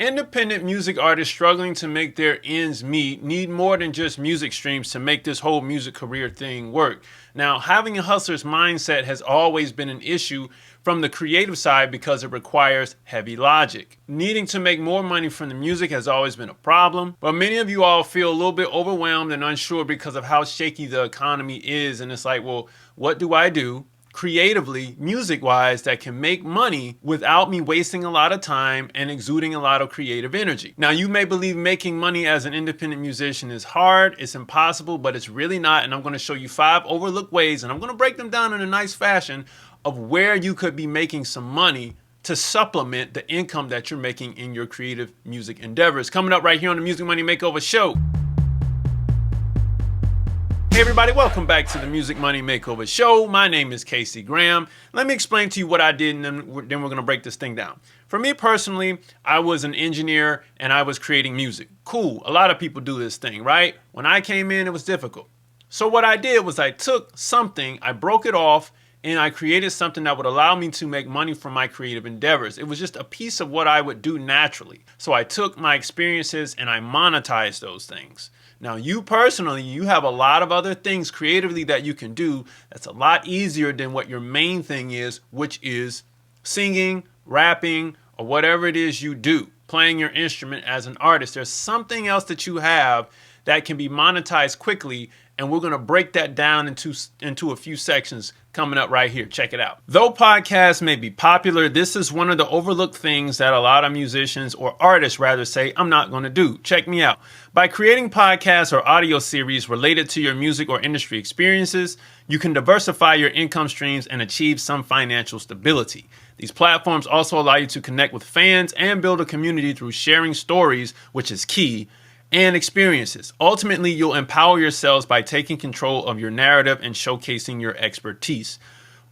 Independent music artists struggling to make their ends meet need more than just music streams to make this whole music career thing work. Now, having a hustler's mindset has always been an issue from the creative side because it requires heavy logic. Needing to make more money from the music has always been a problem, but many of you all feel a little bit overwhelmed and unsure because of how shaky the economy is, and it's like, well, what do I do creatively, music-wise, that can make money without me wasting a lot of time and exuding a lot of creative energy? Now, you may believe making money as an independent musician is hard, it's impossible, but it's really not, and I'm going to show you 5 overlooked ways, and I'm going to break them down in a nice fashion of where you could be making some money to supplement the income that you're making in your creative music endeavors. Coming up right here on the Music Money Makeover Show. Hey everybody, welcome back to the Music Money Makeover Show. My name is Casey Graham. Let me explain to you what I did, and then we're going to break this thing down. For me personally, I was an engineer and I was creating music. Cool, a lot of people do this thing, right? When I came in, it was difficult. So what I did was I took something, I broke it off, and I created something that would allow me to make money from my creative endeavors. It was just a piece of what I would do naturally. So I took my experiences and I monetized those things. Now, you personally, you have a lot of other things creatively that you can do that's a lot easier than what your main thing is, which is singing, rapping, or whatever it is you do, playing your instrument as an artist. There's something else that you have that can be monetized quickly, and we're going to break that down into a few sections coming up right here. Check it out. Though podcasts may be popular, this is one of the overlooked things that a lot of musicians, or artists rather, say, I'm not going to do. Check me out. By creating podcasts or audio series related to your music or industry experiences, you can diversify your income streams and achieve some financial stability. These platforms also allow you to connect with fans and build a community through sharing stories, which is key, and experiences. Ultimately, you'll empower yourselves by taking control of your narrative and showcasing your expertise.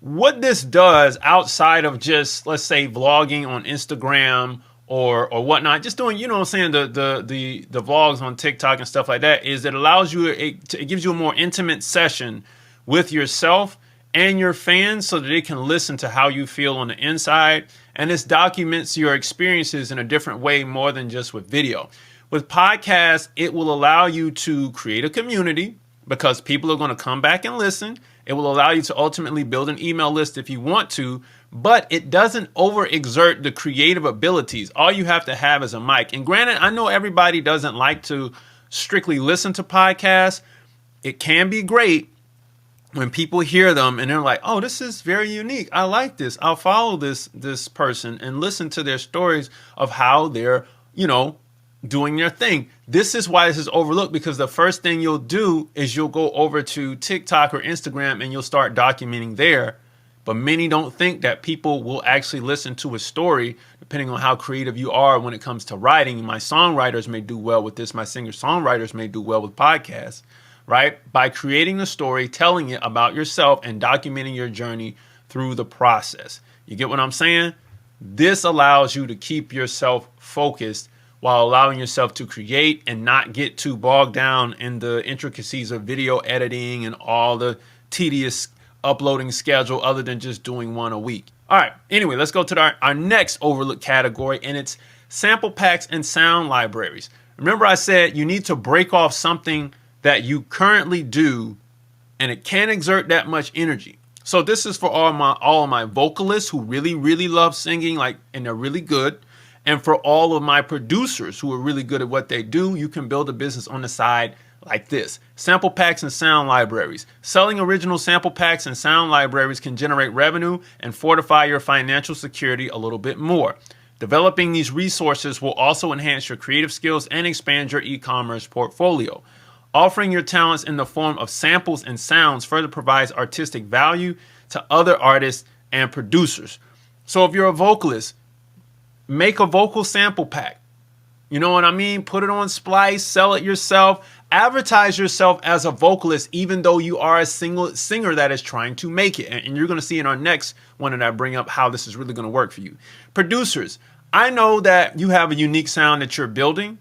What this does outside of just, let's say, vlogging on Instagram or whatnot, just doing, you know what I'm saying, the vlogs on TikTok and stuff like that, is it allows you, it gives you a more intimate session with yourself and your fans so that they can listen to how you feel on the inside. And this documents your experiences in a different way more than just with video. With podcasts, it will allow you to create a community because people are going to come back and listen. It will allow you to ultimately build an email list if you want to, but it doesn't overexert the creative abilities. All you have to have is a mic. And granted, I know everybody doesn't like to strictly listen to podcasts. It can be great when people hear them and they're like, oh, this is very unique. I like this. I'll follow this person and listen to their stories of how they're, doing their thing. This is why this is overlooked, because the first thing you'll do is you'll go over to TikTok or Instagram and you'll start documenting there. But many don't think that people will actually listen to a story, depending on how creative you are when it comes to writing. My songwriters may do well with this. My singer-songwriters may do well with podcasts, right? By creating a story, telling it about yourself and documenting your journey through the process. You get what I'm saying? This allows you to keep yourself focused while allowing yourself to create and not get too bogged down in the intricacies of video editing and all the tedious uploading schedule other than just doing one a week. All right, anyway, let's go to our next overlooked category, and it's sample packs and sound libraries. Remember I said you need to break off something that you currently do and it can't exert that much energy. So this is for all of my vocalists who really, really love singing, and they're really good. And for all of my producers who are really good at what they do, you can build a business on the side like this. Sample packs and sound libraries. Selling original sample packs and sound libraries can generate revenue and fortify your financial security a little bit more. Developing these resources will also enhance your creative skills and expand your e-commerce portfolio. Offering your talents in the form of samples and sounds further provides artistic value to other artists and producers. So if you're a vocalist, make a vocal sample pack. You know what I mean? Put it on Splice, sell it yourself, advertise yourself as a vocalist, even though you are a singer that is trying to make it. And you're going to see in our next one that I bring up how this is really going to work for you. Producers, I know that you have a unique sound that you're building,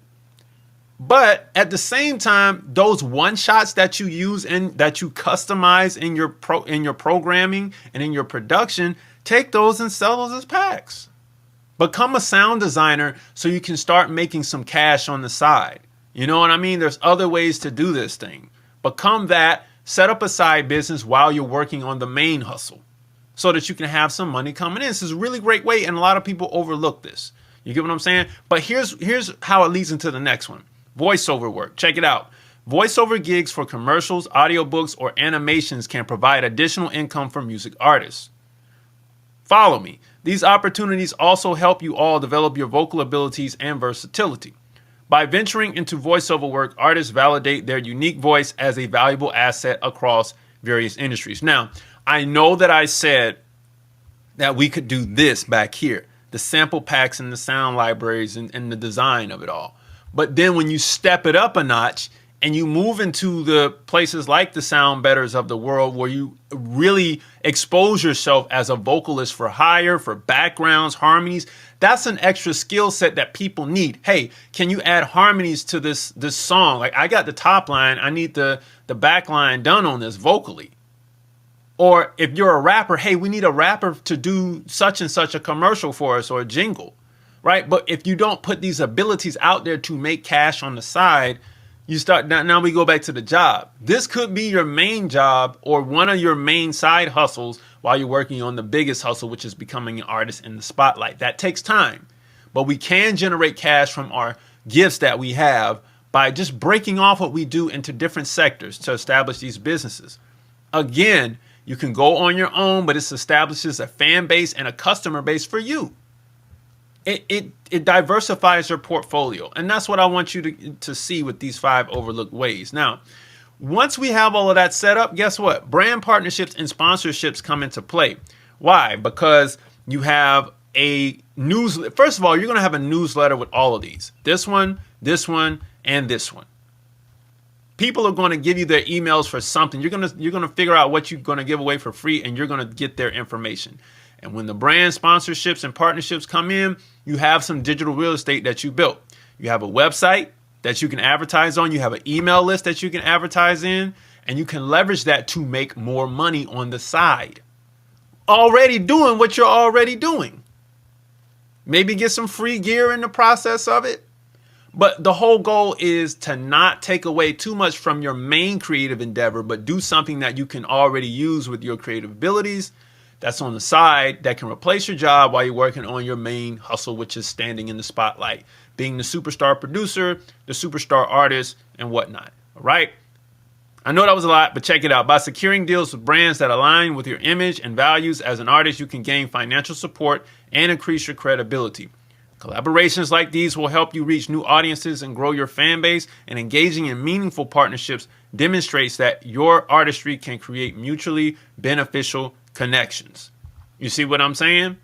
but at the same time, those one shots that you use and that you customize in your programming and in your production, take those and sell those as packs. Become a sound designer so you can start making some cash on the side. You know what I mean? There's other ways to do this thing. Become that, set up a side business while you're working on the main hustle so that you can have some money coming in. This is a really great way, and a lot of people overlook this. You get what I'm saying? But here's how it leads into the next one. Voiceover work. Check it out. Voiceover gigs for commercials, audiobooks, or animations can provide additional income for music artists. Follow me. These opportunities also help you all develop your vocal abilities and versatility. By venturing into voiceover work, artists validate their unique voice as a valuable asset across various industries. Now, I know that I said that we could do this back here, the sample packs and the sound libraries and the design of it all. But then when you step it up a notch and you move into the places like the Sound Betters of the world, where you really expose yourself as a vocalist for hire, for backgrounds, harmonies, that's an extra skill set that people need. Hey, can you add harmonies to this song? Like, I got the top line, I need the back line done on this vocally. Or if you're a rapper, hey, we need a rapper to do such and such a commercial for us or a jingle, right? But if you don't put these abilities out there to make cash on the side, you start, now we go back to the job. This could be your main job or one of your main side hustles while you're working on the biggest hustle, which is becoming an artist in the spotlight. That takes time, but we can generate cash from our gifts that we have by just breaking off what we do into different sectors to establish these businesses. Again, you can go on your own, but it establishes a fan base and a customer base for you. It diversifies your portfolio. And that's what I want you to see with these 5 overlooked ways. Now, once we have all of that set up, guess what? Brand partnerships and sponsorships come into play. Why? Because you have a newsletter. First of all, you're going to have a newsletter with all of these. This one, and this one. People are going to give you their emails for something. You're going to figure out what you're going to give away for free, and you're going to get their information. And when the brand sponsorships and partnerships come in, you have some digital real estate that you built. You have a website that you can advertise on. You have an email list that you can advertise in, and you can leverage that to make more money on the side. Already doing what you're already doing. Maybe get some free gear in the process of it. But the whole goal is to not take away too much from your main creative endeavor, but do something that you can already use with your creative abilities that's on the side that can replace your job while you're working on your main hustle, which is standing in the spotlight, being the superstar producer, the superstar artist, and whatnot. All right. I know that was a lot, but check it out. By securing deals with brands that align with your image and values as an artist, you can gain financial support and increase your credibility. Collaborations like these will help you reach new audiences and grow your fan base, and engaging in meaningful partnerships demonstrates that your artistry can create mutually beneficial connections. You see what I'm saying?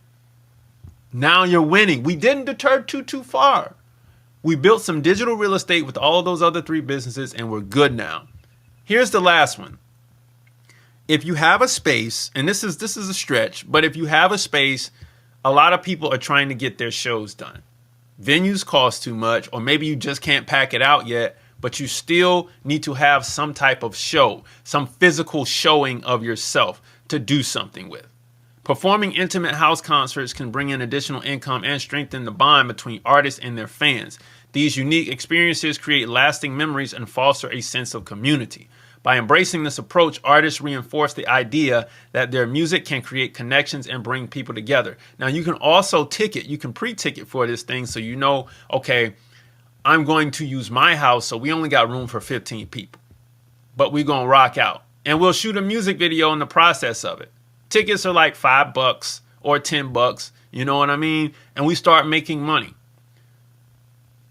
Now you're winning. We didn't deter too far. We built some digital real estate with all of those other 3 businesses, and we're good now. Here's the last one. If you have a space, and this is a stretch, but if you have a space, a lot of people are trying to get their shows done. Venues cost too much, or maybe you just can't pack it out yet, but you still need to have some type of show, some physical showing of yourself to do something with. Performing intimate house concerts can bring in additional income and strengthen the bond between artists and their fans. These unique experiences create lasting memories and foster a sense of community. By embracing this approach, artists reinforce the idea that their music can create connections and bring people together. Now, you can also you can pre-ticket for this thing, so you know, okay, I'm going to use my house, so we only got room for 15 people. But we're going to rock out. And we'll shoot a music video in the process of it. Tickets are like $5 or $10, you know what I mean? And we start making money.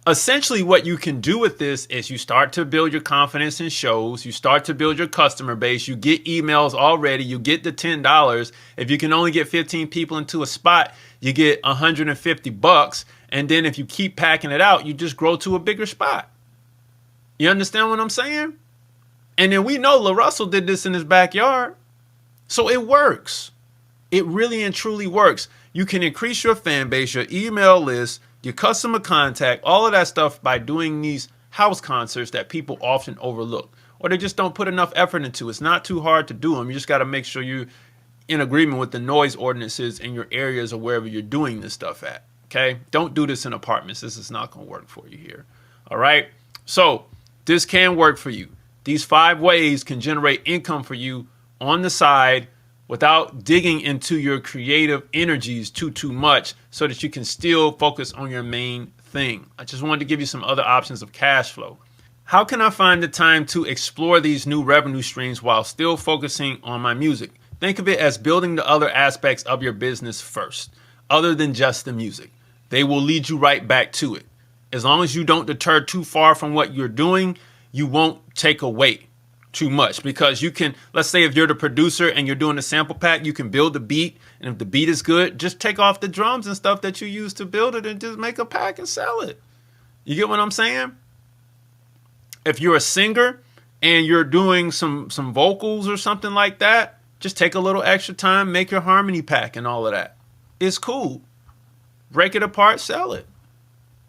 Essentially, what you can do with this is you start to build your confidence in shows. You start to build your customer base. You get emails already. You get the $10. If you can only get 15 people into a spot, you get $150. And then if you keep packing it out, you just grow to a bigger spot. You understand what I'm saying? And then we know La Russell did this in his backyard. So it works. It really and truly works. You can increase your fan base, your email list, your customer contact, all of that stuff by doing these house concerts that people often overlook, or they just don't put enough effort into. It's not too hard to do them. You just got to make sure you're in agreement with the noise ordinances in your areas or wherever you're doing this stuff at. Okay, don't do this in apartments. This is not going to work for you here. All right, so this can work for you. These 5 ways can generate income for you on the side without digging into your creative energies too much, so that you can still focus on your main thing. I just wanted to give you some other options of cash flow. How can I find the time to explore these new revenue streams while still focusing on my music? Think of it as building the other aspects of your business first, other than just the music. They will lead you right back to it. As long as you don't deter too far from what you're doing, you won't take away too much, because you can, let's say if you're the producer and you're doing a sample pack, you can build the beat, and if the beat is good, just take off the drums and stuff that you use to build it and just make a pack and sell it. You get what I'm saying? If you're a singer and you're doing some vocals or something like that, just take a little extra time, make your harmony pack and all of that. It's cool. Break it apart, sell it.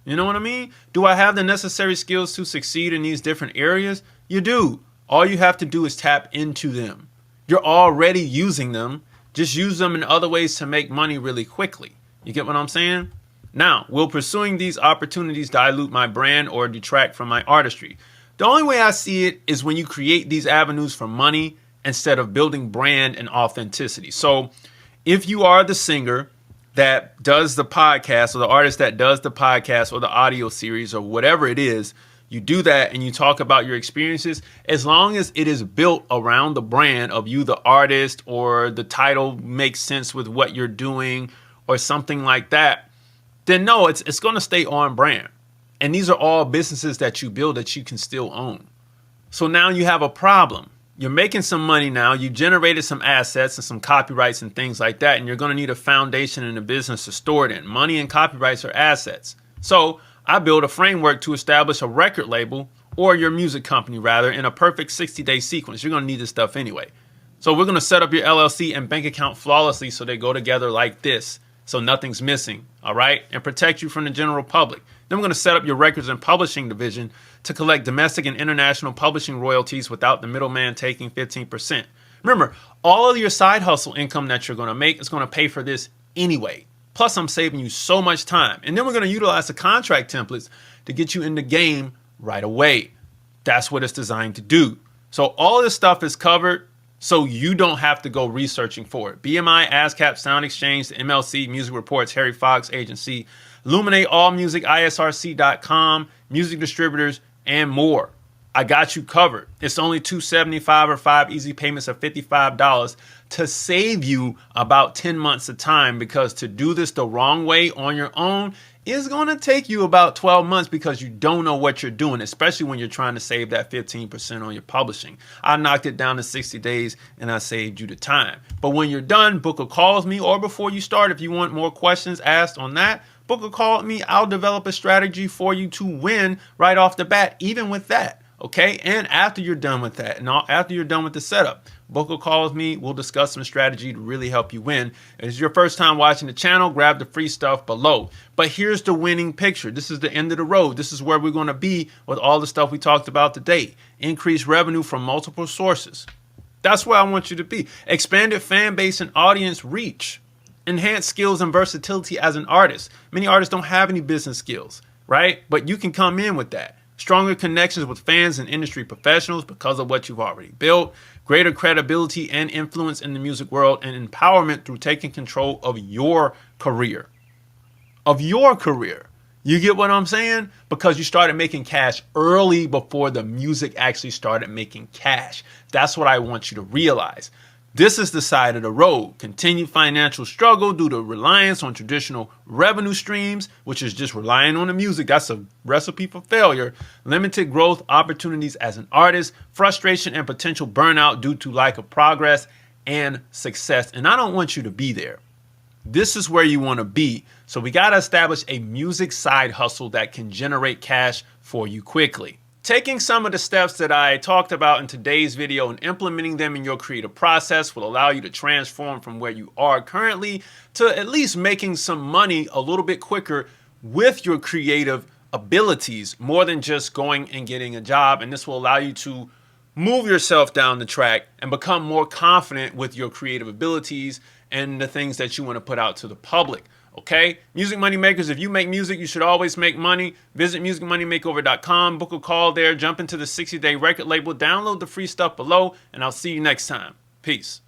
You know what I mean? Do I have the necessary skills to succeed in these different areas? You do. All you have to do is tap into them. You're already using them. Just use them in other ways to make money really quickly. You get what I'm saying? Now, will pursuing these opportunities dilute my brand or detract from my artistry? The only way I see it is when you create these avenues for money instead of building brand and authenticity. So if you are the singer that does the podcast, or the artist that does the podcast or the audio series or whatever it is, you do that and you talk about your experiences, as long as it is built around the brand of you, the artist, or the title makes sense with what you're doing or something like that, then no, it's going to stay on brand. And these are all businesses that you build that you can still own. So now you have a problem. You're making some money now. You generated some assets and some copyrights and things like that. And you're going to need a foundation in the business to store it in. Money and copyrights are assets. So I built a framework to establish a record label, or your music company rather, in a perfect 60-day sequence. You're going to need this stuff anyway. So we're going to set up your LLC and bank account flawlessly so they go together like this, so nothing's missing, all right? And protect you from the general public. Then we're going to set up your records and publishing division to collect domestic and international publishing royalties without the middleman taking 15%. Remember, all of your side hustle income that you're going to make is going to pay for this anyway. Plus, I'm saving you so much time. And then we're going to utilize the contract templates to get you in the game right away. That's what it's designed to do. So all of this stuff is covered, so you don't have to go researching for it. BMI, ASCAP, Sound Exchange, the MLC, Music Reports, Harry Fox Agency, Illuminate, AllMusic, ISRC.com, music distributors, and more. I got you covered. It's only $275 or 5 easy payments of $55 to save you about 10 months of time, because to do this the wrong way on your own is going to take you about 12 months because you don't know what you're doing, especially when you're trying to save that 15% on your publishing. I knocked it down to 60 days and I saved you the time. But when you're done, book a call with me, or before you start, if you want more questions asked on that, book a call with me. I'll develop a strategy for you to win right off the bat, even with that. Okay, and after you're done with that, and after you're done with the setup, book a call with me. We'll discuss some strategy to really help you win. If it's your first time watching the channel, grab the free stuff below. But here's the winning picture. This is the end of the road. This is where we're going to be with all the stuff we talked about today. Increase revenue from multiple sources. That's where I want you to be. Expanded fan base and audience reach. Enhanced skills and versatility as an artist. Many artists don't have any business skills, right? But you can come in with that. Stronger connections with fans and industry professionals because of what you've already built. Greater credibility and influence in the music world, and empowerment through taking control of your career. Of your career. You get what I'm saying? Because you started making cash early before the music actually started making cash. That's what I want you to realize. This is the side of the road. Continued financial struggle due to reliance on traditional revenue streams, which is just relying on the music. That's a recipe for failure. Limited growth opportunities as an artist, frustration and potential burnout due to lack of progress and success. And I don't want you to be there. This is where you want to be. So we got to establish a music side hustle that can generate cash for you quickly. Taking some of the steps that I talked about in today's video and implementing them in your creative process will allow you to transform from where you are currently to at least making some money a little bit quicker with your creative abilities, more than just going and getting a job. And this will allow you to move yourself down the track and become more confident with your creative abilities and the things that you want to put out to the public. Okay? Music money makers, if you make music, you should always make money. Visit musicmoneymakeover.com, book a call there, jump into the 60-day record label, download the free stuff below, and I'll see you next time. Peace.